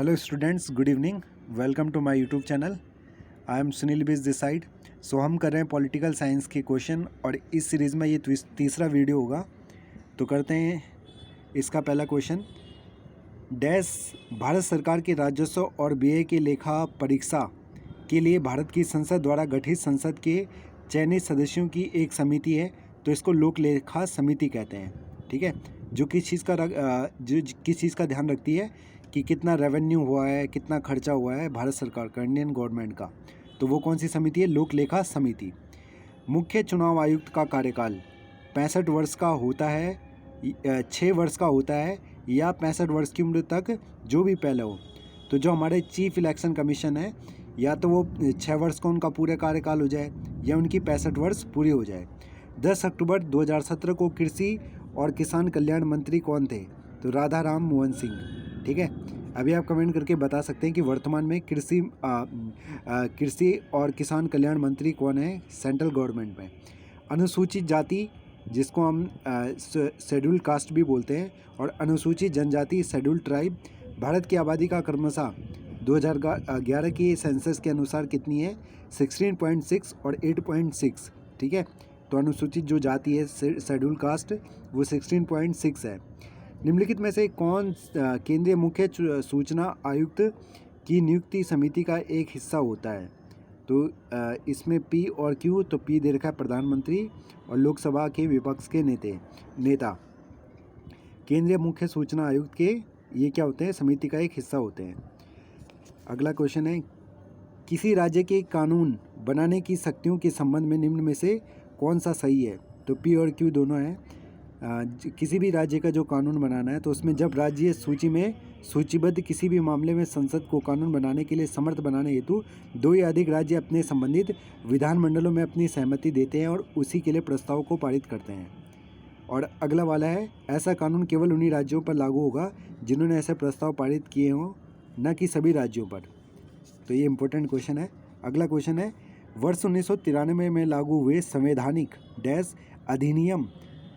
Hello students, good evening. Welcome to my YouTube channel. I am Sunil बिज this side. सो हम कर रहे हैं पॉलिटिकल साइंस के क्वेश्चन और इस सीरीज़ में ये तीसरा वीडियो होगा। तो करते हैं इसका पहला क्वेश्चन। डैश भारत सरकार के राजस्व और व्यय के लेखा परीक्षा के लिए भारत की संसद द्वारा गठित संसद के चयनित सदस्यों की एक समिति है, तो इसको लोक लेखा समिति कहते हैं। ठीक है, जो किस चीज़ का ध्यान रखती है कि कितना रेवेन्यू हुआ है, कितना खर्चा हुआ है भारत सरकार का, इंडियन गवर्नमेंट का। तो वो कौन सी समिति है? लोक लेखा समिति। मुख्य चुनाव आयुक्त का कार्यकाल 65 वर्ष का होता है, 6 वर्ष का होता है, या 65 वर्ष की उम्र तक, जो भी पहले हो। तो जो हमारे चीफ इलेक्शन कमीशन है, या तो वो 6 वर्ष का उनका पूरा कार्यकाल हो जाए या उनकी 65 वर्ष पूरी हो जाए। 10 अक्टूबर 2017 को कृषि और किसान कल्याण मंत्री कौन थे? तो राधा राम मोहन सिंह। ठीक है, अभी आप कमेंट करके बता सकते हैं कि वर्तमान में कृषि और किसान कल्याण मंत्री कौन है सेंट्रल गवर्नमेंट में। अनुसूचित जाति, जिसको हम शेड्यूल कास्ट भी बोलते हैं, और अनुसूचित जनजाति शेड्यूल ट्राइब, भारत की आबादी का क्रमशः 2011 की सेंसस के अनुसार कितनी है? 16.6 और 8.6। ठीक है, तो अनुसूचित जो जाति है शेड्यूल कास्ट, वो 16.6 है। निम्नलिखित में से कौन केंद्रीय मुख्य सूचना आयुक्त की नियुक्ति समिति का एक हिस्सा होता है? तो इसमें पी और क्यू, तो पी दे रखा है प्रधानमंत्री और लोकसभा के विपक्ष के नेता। केंद्रीय मुख्य सूचना आयुक्त के ये क्या होते हैं? समिति का एक हिस्सा होते हैं। अगला क्वेश्चन है, किसी राज्य के कानून बनाने की शक्तियों के संबंध में निम्न में से कौन सा सही है? तो पी और क्यू दोनों हैं। किसी भी राज्य का जो कानून बनाना है, तो उसमें जब राज्य सूची में सूचीबद्ध किसी भी मामले में संसद को कानून बनाने के लिए समर्थ बनाने हेतु 2 या अधिक राज्य अपने संबंधित विधानमंडलों में अपनी सहमति देते हैं और उसी के लिए प्रस्ताव को पारित करते हैं। और अगला वाला है, ऐसा कानून केवल उन्हीं राज्यों पर लागू होगा जिन्होंने ऐसे प्रस्ताव पारित किए हों, न कि सभी राज्यों पर। तो ये इंपॉर्टेंट क्वेश्चन है। अगला क्वेश्चन है, वर्ष 1993 में लागू हुए संवैधानिक डैश अधिनियम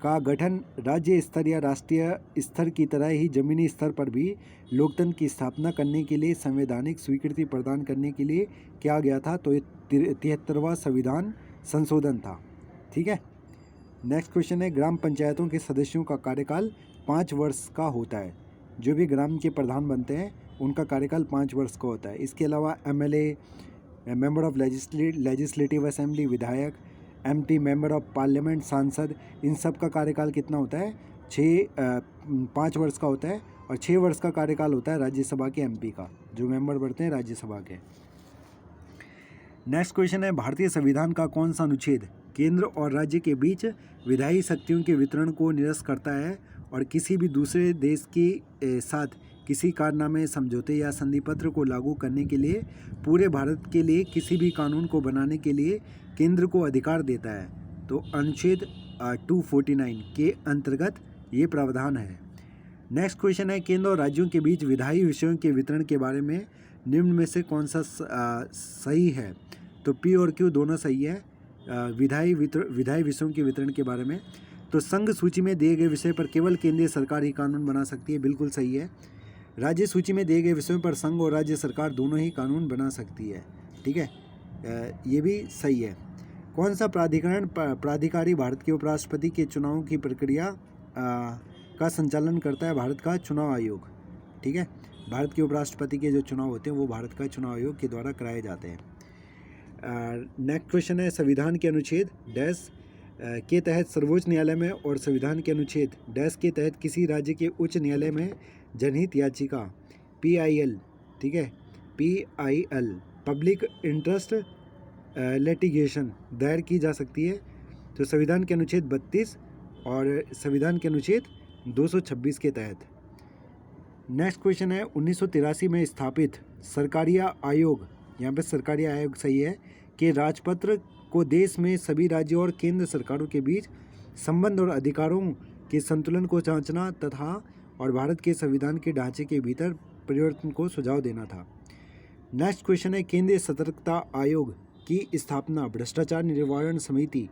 का गठन राज्य स्तर या राष्ट्रीय स्तर की तरह ही जमीनी स्तर पर भी लोकतंत्र की स्थापना करने के लिए संवैधानिक स्वीकृति प्रदान करने के लिए किया गया था। तो ये 73वां संविधान संशोधन था। ठीक है, नेक्स्ट क्वेश्चन है, ग्राम पंचायतों के सदस्यों का कार्यकाल 5 वर्ष का होता है। जो भी ग्राम के प्रधान बनते हैं उनका कार्यकाल 5 वर्ष का होता है। इसके अलावा MLA, member of legislative assembly, विधायक, MP, मेंबर ऑफ पार्लियामेंट, सांसद, इन सब का कार्यकाल कितना होता है? 5 वर्ष का होता है। और 6 वर्ष का कार्यकाल होता है राज्यसभा के MP का, जो मेंबर बढ़ते हैं राज्यसभा के। नेक्स्ट क्वेश्चन है, भारतीय संविधान का कौन सा अनुच्छेद केंद्र और राज्य के बीच विधायी शक्तियों के वितरण को निरस्त करता है और किसी भी दूसरे देश के साथ किसी कारनामे, समझौते या संधि पत्र को लागू करने के लिए पूरे भारत के लिए किसी भी कानून को बनाने के लिए केंद्र को अधिकार देता है? तो अनुच्छेद 249 के अंतर्गत ये प्रावधान है। नेक्स्ट क्वेश्चन है, केंद्र और राज्यों के बीच विधायी विषयों के वितरण के बारे में निम्न में से कौन सा सही है? तो पी और क्यू दोनों सही है। विधायी विषयों के वितरण के बारे में, तो संघ सूची में दिए गए विषय पर केवल केंद्रीय सरकार ही कानून बना सकती है, बिल्कुल सही है। राज्य सूची में दिए गए विषयों पर संघ और राज्य सरकार दोनों ही कानून बना सकती है। ठीक है, ये भी सही है। कौन सा प्राधिकारी भारत के उपराष्ट्रपति के चुनाव की प्रक्रिया का संचालन करता है? भारत का चुनाव आयोग। ठीक है, भारत के उपराष्ट्रपति के जो चुनाव होते हैं वो भारत का चुनाव आयोग के द्वारा कराए जाते हैं। नेक्स्ट क्वेश्चन है, संविधान के अनुच्छेद डैश के तहत सर्वोच्च न्यायालय में और संविधान के अनुच्छेद डैश के तहत किसी राज्य के उच्च न्यायालय में जनहित याचिका PIL, ठीक है, PIL पब्लिक इंटरेस्ट लिटिगेशन दायर की जा सकती है। तो संविधान के अनुच्छेद 32 और संविधान के अनुच्छेद 226 के तहत। नेक्स्ट क्वेश्चन है, 1983 में स्थापित सरकारी आयोग, यहाँ पे सरकारी आयोग सही है, कि राजपत्र को देश में सभी राज्यों और केंद्र सरकारों के बीच संबंध और अधिकारों के संतुलन को जांचना तथा और भारत के संविधान के ढांचे के भीतर परिवर्तन को सुझाव देना था। नेक्स्ट क्वेश्चन है, केंद्रीय सतर्कता आयोग की स्थापना भ्रष्टाचार निवारण समिति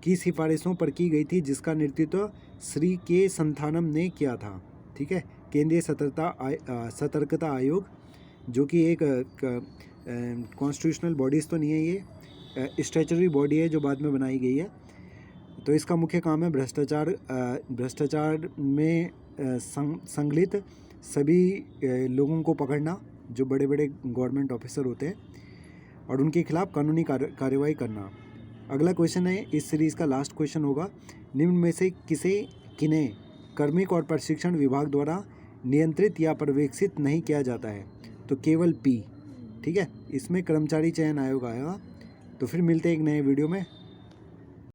की सिफारिशों पर की गई थी, जिसका नेतृत्व श्री के संथानम ने किया था। ठीक है, केंद्रीय सतर्कता आयोग जो कि एक कॉन्स्टिट्यूशनल बॉडीज़ तो नहीं है, ये स्टैचुटरी बॉडी है जो बाद में बनाई गई है। तो इसका मुख्य काम है भ्रष्टाचार में संलिप्त सभी लोगों को पकड़ना, जो बड़े बड़े गवर्नमेंट ऑफिसर होते हैं, और उनके खिलाफ कानूनी कार्रवाई करना। अगला क्वेश्चन है, इस सीरीज़ का लास्ट क्वेश्चन होगा, निम्न में से किन्हें कार्मिक और प्रशिक्षण विभाग द्वारा नियंत्रित या पर्यवेक्षित नहीं किया जाता है? तो केवल पी। ठीक है, इसमें कर्मचारी चयन आयोग आएगा। तो फिर मिलते हैं एक नए वीडियो में।